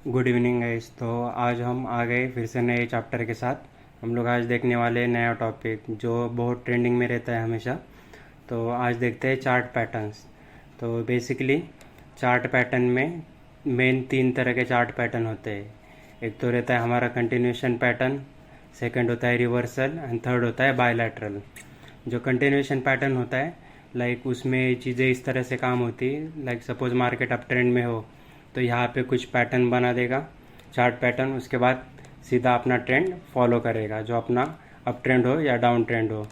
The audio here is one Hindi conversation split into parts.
Good evening guys. तो आज हम आ गए फिर से नए चैप्टर के साथ। हम लोग आज देखने वाले हैं नया टॉपिक जो बहुत ट्रेंडिंग में रहता है हमेशा। तो आज देखते हैं चार्ट पैटर्न्स। तो बेसिकली चार्ट पैटर्न में मेन तीन तरह के चार्ट पैटर्न होते हैं। एक तो रहता है हमारा कंटिन्यूशन पैटर्न, सेकंड होता है रिवर्सल एंड थर्ड होता है बायलैटरल। जो कंटिन्यूशन पैटर्न होता है लाइक उसमें चीज़ें इस तरह से काम होती है। Like suppose market up trend में हो तो यहाँ पे कुछ पैटर्न बना देगा, चार्ट पैटर्न, उसके बाद सीधा अपना ट्रेंड फॉलो करेगा जो अपना अप ट्रेंड हो या डाउन ट्रेंड हो।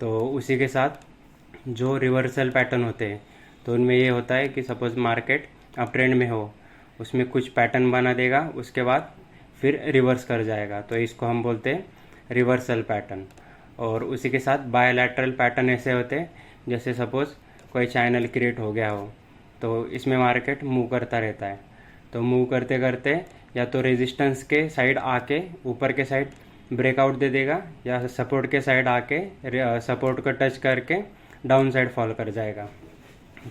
तो उसी के साथ जो रिवर्सल पैटर्न होते हैं तो उनमें ये होता है कि सपोज मार्केट अप ट्रेंड में हो, उसमें कुछ पैटर्न बना देगा, उसके बाद फिर रिवर्स कर जाएगा, तो इसको हम बोलते हैं रिवर्सल पैटर्न। और उसी के साथ बायलैटरल पैटर्न ऐसे होते हैं जैसे सपोज कोई चैनल क्रिएट हो गया हो तो इसमें मार्केट मूव करता रहता है। तो मूव करते करते या तो रेजिस्टेंस के साइड आके ऊपर के साइड ब्रेकआउट दे देगा या सपोर्ट के साइड आके सपोर्ट को टच करके डाउन साइड फॉल कर जाएगा।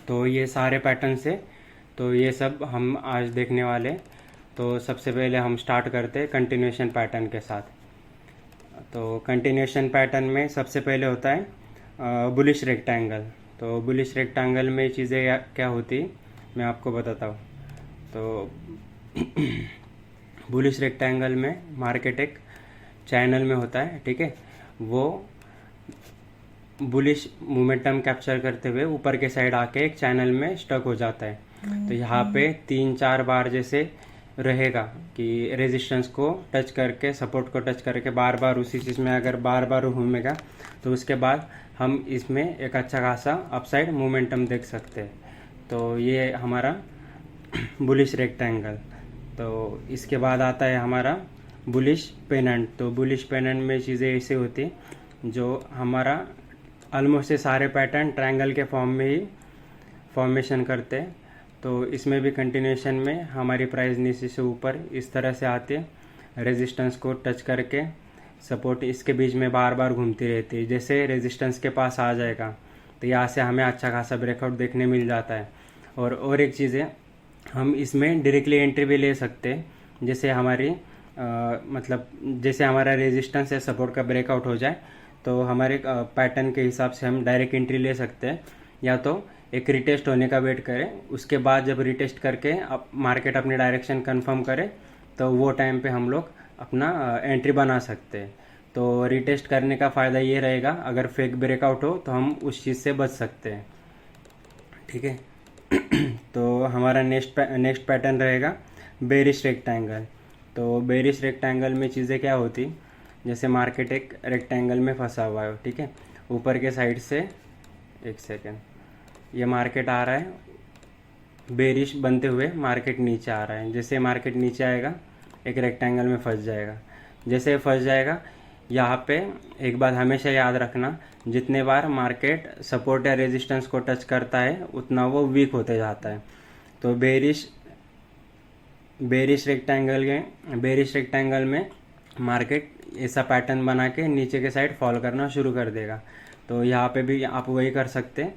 तो ये सारे पैटर्न से तो ये सब हम आज देखने वाले। तो सबसे पहले हम स्टार्ट करते हैं कंटिन्यूशन पैटर्न के साथ। तो कंटिन्यूशन पैटर्न में सबसे पहले होता है बुलिश रेक्टेंगल। तो बुलिश रेक्टेंगल में चीज़ें क्या होती मैं आपको बताता हूँ। तो बुलिश रेक्टेंगल में मार्केट एक चैनल में होता है, ठीक है। वो बुलिश मोमेंटम कैप्चर करते हुए ऊपर के साइड आके एक चैनल में स्टक हो जाता है। तो यहाँ पे 3-4 बार जैसे रहेगा कि रेजिस्टेंस को टच करके सपोर्ट को टच करके बार बार उसी चीज़ में अगर बार बार घूमेगा तो उसके बाद हम इसमें एक अच्छा खासा अपसाइड मोमेंटम देख सकते हैं। तो ये हमारा बुलिश रेक्टेंगल। तो इसके बाद आता है हमारा बुलिश पेनेंट। तो बुलिश पेनेंट में चीज़ें ऐसी होती जो हमारा ऑलमोस्ट से सारे पैटर्न ट्रायंगल के फॉर्म में ही फॉर्मेशन करते हैं। तो इसमें भी कंटिन्यूशन में हमारी प्राइस नीचे से ऊपर इस तरह से आती है, रेजिस्टेंस को टच करके सपोर्ट इसके बीच में बार बार घूमती रहती है। जैसे रेजिस्टेंस के पास आ जाएगा तो यहाँ से हमें अच्छा खासा ब्रेकआउट देखने मिल जाता है। और एक चीज़ है, हम इसमें डायरेक्टली एंट्री भी ले सकते हैं। जैसे हमारी मतलब जैसे हमारा रेजिस्टेंस या सपोर्ट का ब्रेकआउट हो जाए तो हमारे पैटर्न के हिसाब से हम डायरेक्ट एंट्री ले सकते हैं, या तो एक रिटेस्ट होने का वेट करें, उसके बाद जब रिटेस्ट करके अब मार्केट अपनी डायरेक्शन कंफर्म करे तो वो टाइम पे हम लोग अपना एंट्री बना सकते हैं। तो रिटेस्ट करने का फ़ायदा ये रहेगा अगर फेक ब्रेकआउट हो तो हम उस चीज़ से बच सकते हैं, ठीक है। तो हमारा नेक्स्ट पैटर्न रहेगा बेरिश रेक्टेंगल। तो बेरिश रेक्टेंगल में चीज़ें क्या होती, जैसे मार्केट एक रेक्टेंगल में फंसा हुआ है, ठीक है। ऊपर के साइड से एक सेकेंड, ये मार्केट आ रहा है बेरिश बनते हुए, मार्केट नीचे आ रहा है। जैसे मार्केट नीचे आएगा एक रेक्टेंगल में फंस जाएगा। जैसे फंस जाएगा यहाँ पे एक बात हमेशा याद रखना, जितने बार मार्केट सपोर्ट या रेजिस्टेंस को टच करता है उतना वो वीक होते जाता है। तो बेरिश रेक्टेंगल में मार्केट ऐसा पैटर्न बना के नीचे के साइड फॉल करना शुरू कर देगा। तो यहाँ पे भी आप वही कर सकते हैं,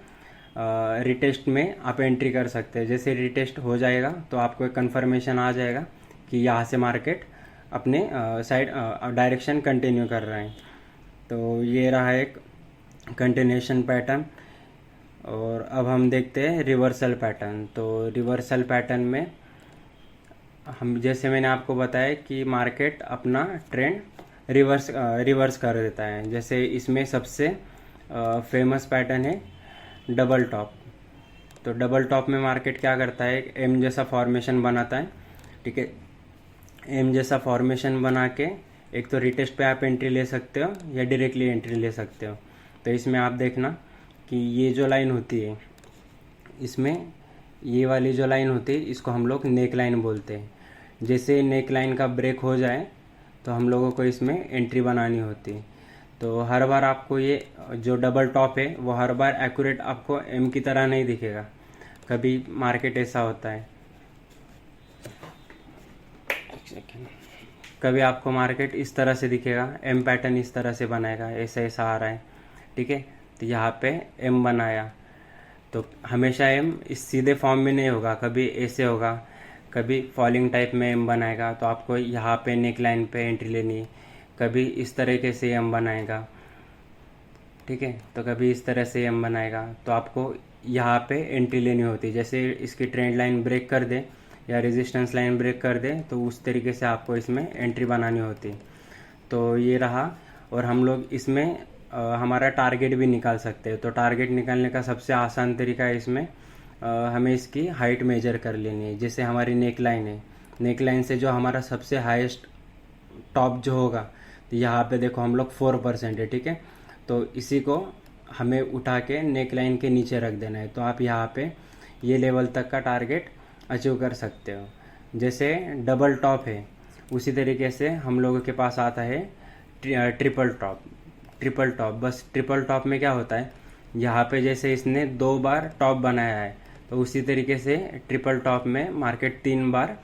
रिटेस्ट में आप एंट्री कर सकते हैं। जैसे रिटेस्ट हो जाएगा तो आपको एक कन्फर्मेशन आ जाएगा कि यहाँ से मार्केट अपने साइड डायरेक्शन कंटिन्यू कर रहे हैं। तो ये रहा एक कंटिन्यूशन पैटर्न। और अब हम देखते हैं रिवर्सल पैटर्न। तो रिवर्सल पैटर्न में हम जैसे मैंने आपको बताया कि मार्केट अपना ट्रेंड रिवर्स कर देता है। जैसे इसमें सबसे फेमस पैटर्न है डबल टॉप। तो डबल टॉप में मार्केट क्या करता है, एक एम जैसा फॉर्मेशन बनाता है, ठीक है। एम जैसा फॉर्मेशन बना के एक तो रिटेस्ट पे आप एंट्री ले सकते हो या डायरेक्टली एंट्री ले सकते हो। तो इसमें आप देखना कि ये जो लाइन होती है, इसमें ये वाली जो लाइन होती है इसको हम लोग नेक लाइन बोलते हैं। जैसे नेक लाइन का ब्रेक हो जाए तो हम लोगों को इसमें एंट्री बनानी होती है। तो हर बार आपको ये जो डबल टॉप है वो हर बार एक्यूरेट आपको एम की तरह नहीं दिखेगा। कभी मार्केट ऐसा होता है, कभी आपको मार्केट इस तरह से दिखेगा, एम पैटर्न इस तरह से बनाएगा, ऐसा ऐसा आ रहा है, ठीक है। तो यहाँ पे एम बनाया तो हमेशा एम इस सीधे फॉर्म में नहीं होगा, कभी ऐसे होगा, कभी फॉलिंग टाइप में एम बनाएगा तो आपको यहाँ पे नेक लाइन पे एंट्री लेनी है, कभी इस तरीके से एम बनाएगा, ठीक है। तो कभी इस तरह से एम बनाएगा तो आपको यहाँ पे एंट्री लेनी होती है। जैसे इसकी ट्रेंड लाइन ब्रेक कर दे या रेजिस्टेंस लाइन ब्रेक कर दे तो उस तरीके से आपको इसमें एंट्री बनानी होती है। तो ये रहा। और हम लोग इसमें हमारा टारगेट भी निकाल सकते हैं। तो टारगेट निकालने का सबसे आसान तरीका है इसमें हमें इसकी हाइट मेजर कर लेनी है। जैसे हमारी नेक लाइन है, नेक लाइन से जो हमारा सबसे हाईएस्ट टॉप जो होगा, तो यहाँ पे देखो हम लोग 4% है, ठीक है। तो इसी को हमें उठा के नेक लाइन के नीचे रख देना है। तो आप यहाँ पे ये लेवल तक का टारगेट अचीव कर सकते हो। जैसे डबल टॉप है उसी तरीके से हम लोगों के पास आता है ट्रिपल टॉप। ट्रिपल टॉप, बस ट्रिपल टॉप में क्या होता है, यहाँ पे जैसे इसने 2 बार टॉप बनाया है तो उसी तरीके से ट्रिपल टॉप में मार्केट 3 बार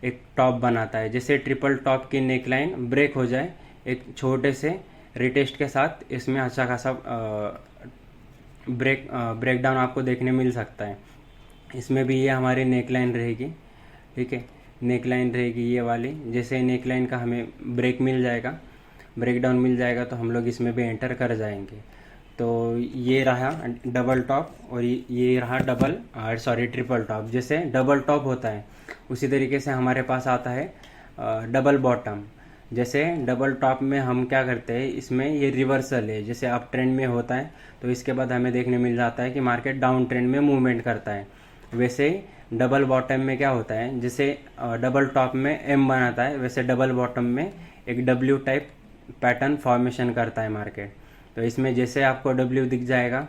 एक टॉप बनाता है। जैसे ट्रिपल टॉप की नेक लाइन ब्रेक हो जाए एक छोटे से रिटेस्ट के साथ, इसमें अच्छा खासा ब्रेकडाउन आपको देखने मिल सकता है। इसमें भी ये हमारी नेक लाइन रहेगी, ठीक है। नेक लाइन रहेगी ये वाली। जैसे नेक लाइन का हमें ब्रेक मिल जाएगा, ब्रेकडाउन मिल जाएगा तो हम लोग इसमें भी एंटर कर जाएंगे। तो ये रहा डबल टॉप और ये रहा ट्रिपल टॉप। जैसे डबल टॉप होता है उसी तरीके से हमारे पास आता है डबल बॉटम। जैसे डबल टॉप में हम क्या करते हैं, इसमें ये रिवर्सल है। जैसे अप ट्रेंड में होता है तो इसके बाद हमें देखने मिल जाता है कि मार्केट डाउन ट्रेंड में मूवमेंट करता है। वैसे डबल बॉटम में क्या होता है, जैसे डबल टॉप में एम बनाता है, वैसे डबल बॉटम में एक डब्ल्यू टाइप पैटर्न फॉर्मेशन करता है मार्केट। तो इसमें जैसे आपको डब्ल्यू दिख जाएगा,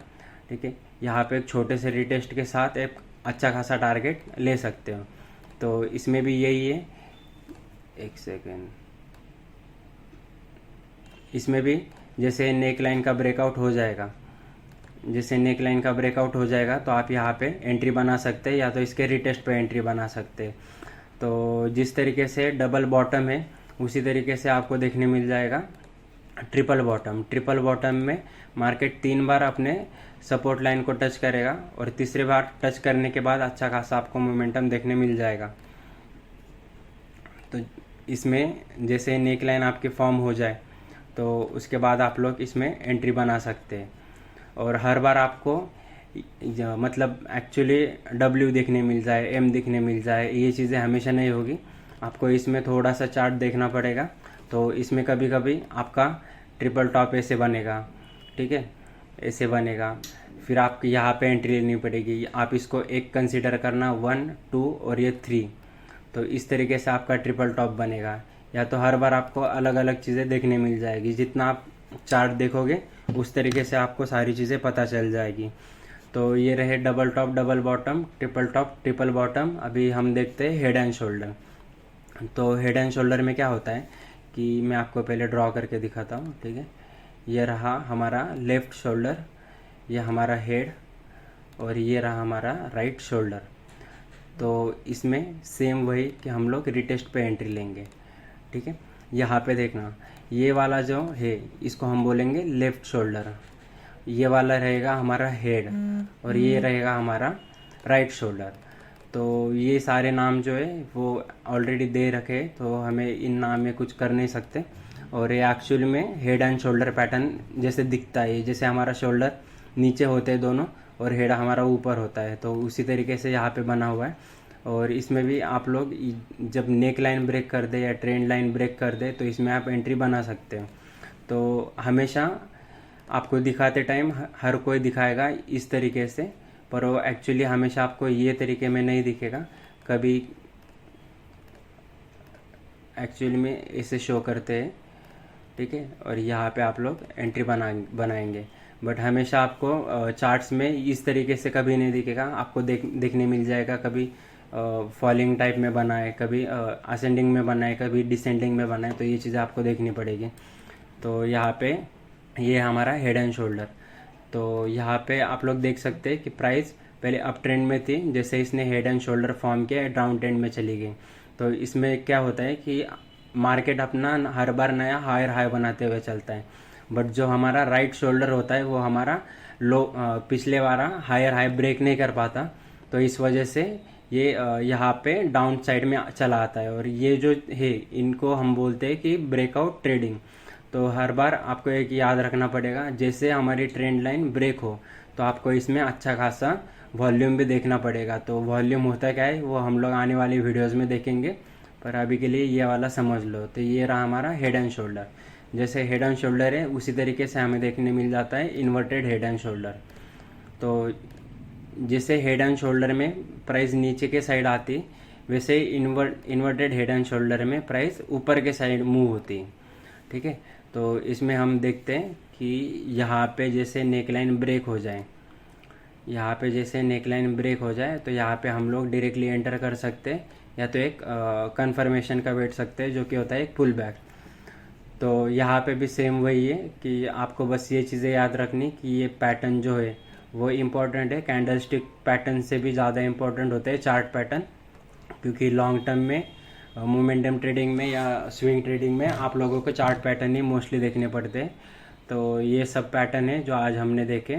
ठीक है, यहाँ पे एक छोटे से रिटेस्ट के साथ एक अच्छा खासा टारगेट ले सकते हो। तो इसमें भी यही है, एक सेकेंड। इसमें भी जैसे नेक लाइन का ब्रेकआउट हो जाएगा, जैसे नेक लाइन का ब्रेकआउट हो जाएगा तो आप यहाँ पे एंट्री बना सकते हैं या तो इसके रिटेस्ट पे एंट्री बना सकते हैं। तो जिस तरीके से डबल बॉटम है उसी तरीके से आपको देखने मिल जाएगा ट्रिपल बॉटम। ट्रिपल बॉटम में मार्केट 3 बार अपने सपोर्ट लाइन को टच करेगा और तीसरे बार टच करने के बाद अच्छा खासा आपको मोमेंटम देखने मिल जाएगा। तो इसमें जैसे नेक लाइन आपकी फॉर्म हो जाए तो उसके बाद आप लोग इसमें एंट्री बना सकते हैं। और हर बार आपको मतलब एक्चुअली डब्ल्यू देखने मिल जाए, एम देखने मिल जाए, ये चीज़ें हमेशा नहीं होगी। आपको इसमें थोड़ा सा चार्ट देखना पड़ेगा। तो इसमें कभी कभी आपका ट्रिपल टॉप ऐसे बनेगा, ठीक है, ऐसे बनेगा। फिर आपको यहाँ पे एंट्री लेनी पड़ेगी। आप इसको एक कंसीडर करना, 1, 2 और ये 3। तो इस तरीके से आपका ट्रिपल टॉप बनेगा। या तो हर बार आपको अलग अलग चीज़ें देखने मिल जाएगी। जितना आप चार्ट देखोगे उस तरीके से आपको सारी चीज़ें पता चल जाएगी। तो ये रहे double top, double bottom, triple top, triple bottom. अभी हम देखते हैं हेड एंड शोल्डर। तो हेड एंड शोल्डर में क्या होता है कि मैं आपको पहले ड्रॉ करके दिखाता हूँ, ठीक है। ये रहा हमारा लेफ़्ट शोल्डर, ये हमारा हेड, और ये रहा हमारा राइट शोल्डर। तो इसमें सेम वही कि हम लोग रिटेस्ट पे एंट्री लेंगे, ठीक है। यहाँ पे देखना, ये वाला जो है इसको हम बोलेंगे लेफ़्ट शोल्डर, ये वाला रहेगा हमारा हेड और ये रहेगा हमारा राइट शोल्डर। तो ये सारे नाम जो है वो ऑलरेडी दे रखे, तो हमें इन नाम में कुछ कर नहीं सकते। और ये एक्चुअल में हेड एंड शोल्डर पैटर्न जैसे दिखता है। जैसे हमारा शोल्डर नीचे होते हैं दोनों और हेड हमारा ऊपर होता है, तो उसी तरीके से यहाँ पे बना हुआ है। और इसमें भी आप लोग जब नेक लाइन ब्रेक कर दे या ट्रेंड लाइन ब्रेक कर दे तो इसमें आप एंट्री बना सकते हो। तो हमेशा आपको दिखाते टाइम हर कोई दिखाएगा इस तरीके से, पर वो एक्चुअली हमेशा आपको ये तरीके में नहीं दिखेगा। कभी एक्चुअली में इसे शो करते हैं, ठीक है, और यहाँ पे आप लोग एंट्री बनाएंगे। बट हमेशा आपको चार्ट्स में इस तरीके से कभी नहीं दिखेगा। आपको देखने मिल जाएगा कभी फॉलिंग टाइप में बना है, कभी असेंडिंग में बना है, कभी डिसेंडिंग में बना है। तो ये चीज़ें आपको देखनी पड़ेगी। तो यहाँ पे ये हमारा हेड एंड शोल्डर। तो यहाँ पे आप लोग देख सकते हैं कि प्राइस पहले अप ट्रेंड में थी, जैसे इसने हेड एंड शोल्डर फॉर्म किया डाउन ट्रेंड में चली गई। तो इसमें क्या होता है कि मार्केट अपना हर बार नया हायर हाई बनाते हुए चलता है। बट जो हमारा राइट शोल्डर होता है वो हमारा लो पिछले बार हायर हाई ब्रेक नहीं कर पाता। तो इस वजह से ये यहाँ पे डाउन साइड में चला आता है। और ये जो है इनको हम बोलते हैं कि ब्रेकआउट ट्रेडिंग। तो हर बार आपको एक याद रखना पड़ेगा, जैसे हमारी ट्रेंड लाइन ब्रेक हो तो आपको इसमें अच्छा खासा वॉल्यूम भी देखना पड़ेगा। तो वॉल्यूम होता क्या है वो हम लोग आने वाली वीडियोस में देखेंगे, पर अभी के लिए ये वाला समझ लो। तो ये रहा हमारा हेड एंड शोल्डर। जैसे हेड एंड शोल्डर है उसी तरीके से हमें देखने मिल जाता है इन्वर्टेड हेड एंड शोल्डर। तो जैसे हेड एंड शोल्डर में प्राइस नीचे के साइड आती, वैसे इन्वर्टेड हेड एंड शोल्डर में प्राइस ऊपर के साइड मूव होती। ठीक है, तो इसमें हम देखते हैं कि यहाँ पे जैसे नेकलाइन ब्रेक हो जाए, यहाँ पे जैसे नेकलाइन ब्रेक हो जाए तो यहाँ पे हम लोग डायरेक्टली एंटर कर सकते हैं, या तो एक कंफर्मेशन का वेट सकते हैं जो कि होता है एक पुल बैक। तो यहाँ पे भी सेम वही है कि आपको बस ये चीज़ें याद रखनी कि ये पैटर्न जो है वो इम्पोर्टेंट है, कैंडल स्टिक पैटर्न से भी ज़्यादा इम्पोर्टेंट होते हैं चार्ट पैटर्न। क्योंकि लॉन्ग टर्म में मोमेंटम ट्रेडिंग में या स्विंग ट्रेडिंग में आप लोगों को चार्ट पैटर्न ही मोस्टली देखने पड़ते हैं। तो ये सब पैटर्न है जो आज हमने देखे।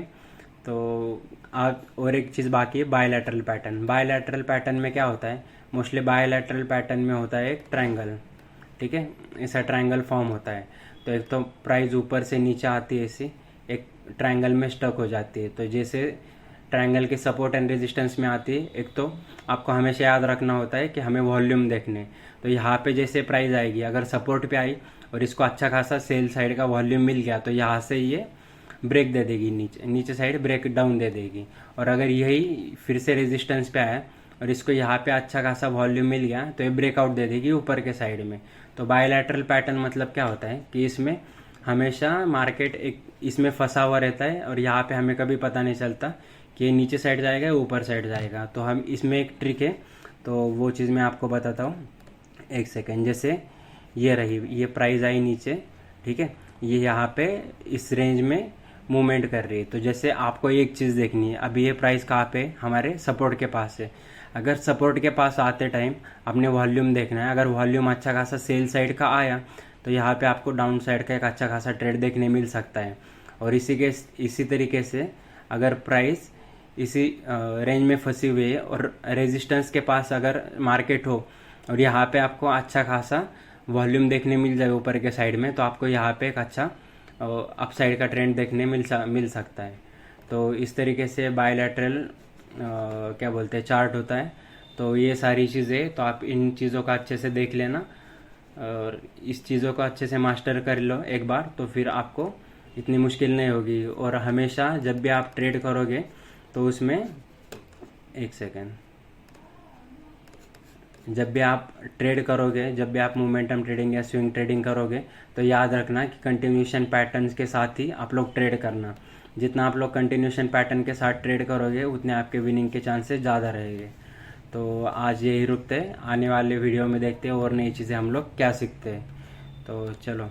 तो आज और एक चीज़ बाकी है, बायलैटरल पैटर्न। बायलैटरल पैटर्न में क्या होता है, मोस्टली बायलैटरल पैटर्न में होता है एक ट्रायंगल। ठीक है, ऐसा ट्रायंगल फॉर्म होता है। तो एक तो प्राइस ऊपर से नीचे आती है ऐसी, एक ट्रायंगल में स्टक हो जाती है। तो जैसे ट्रायंगल के सपोर्ट एंड रेजिस्टेंस में आती है, एक तो आपको हमेशा याद रखना होता है कि हमें वॉल्यूम देखने। तो यहाँ पे जैसे प्राइस आएगी, अगर सपोर्ट पे आई और इसको अच्छा खासा सेल साइड का वॉल्यूम मिल गया तो यहाँ से ये ब्रेक दे देगी, नीचे साइड ब्रेक डाउन दे देगी। और अगर यही फिर से रेजिस्टेंस पे आया और इसको यहाँ पे अच्छा खासा वॉल्यूम मिल गया तो ये ब्रेकआउट दे देगी ऊपर के साइड में। तो बायलैटरल पैटर्न मतलब क्या होता है कि इसमें हमेशा मार्केट एक इसमें फंसा हुआ रहता है और यहाँ पे हमें कभी पता नहीं चलता कि ये नीचे साइड जाएगा या ऊपर साइड जाएगा। तो हम इसमें एक ट्रिक है, तो वो चीज़ मैं आपको बताता हूँ। एक सेकेंड, जैसे ये रही, ये प्राइस आई नीचे, ठीक है, ये यहाँ पे इस रेंज में मूवमेंट कर रही है। तो जैसे आपको एक चीज़ देखनी है, अभी ये प्राइस कहाँ पे हमारे सपोर्ट के पास है। अगर सपोर्ट के पास आते टाइम अपने वॉल्यूम देखना है, अगर वॉल्यूम अच्छा खासा सेल साइड का आया तो यहाँ पे आपको डाउन साइड का एक अच्छा खासा ट्रेड देखने मिल सकता है। और इसी तरीके से अगर प्राइस इसी रेंज में फंसी हुई है और रेजिस्टेंस के पास अगर मार्केट हो और यहाँ पे आपको अच्छा खासा वॉल्यूम देखने मिल जाए ऊपर के साइड में, तो आपको यहाँ पे एक अच्छा अप साइड का ट्रेंड देखने मिल सकता है। तो इस तरीके से बायलैटरल क्या बोलते हैं चार्ट होता है। तो ये सारी चीज़ें, तो आप इन चीज़ों का अच्छे से देख लेना और इस चीज़ों को अच्छे से मास्टर कर लो एक बार, तो फिर आपको इतनी मुश्किल नहीं होगी। और हमेशा जब भी आप ट्रेड करोगे तो उसमें एक सेकेंड, जब भी आप ट्रेड करोगे, जब भी आप मोमेंटम ट्रेडिंग या स्विंग ट्रेडिंग करोगे तो याद रखना कि कंटिन्यूशन पैटर्न्स के साथ ही आप लोग ट्रेड करना। जितना आप लोग कंटिन्यूशन पैटर्न के साथ ट्रेड करोगे उतने आपके विनिंग के चांसेस ज़्यादा रहेंगे। तो आज यही रुकते हैं, आने वाले वीडियो में देखते हैं और नई चीज़ें हम लोग क्या सीखते हैं। तो चलो।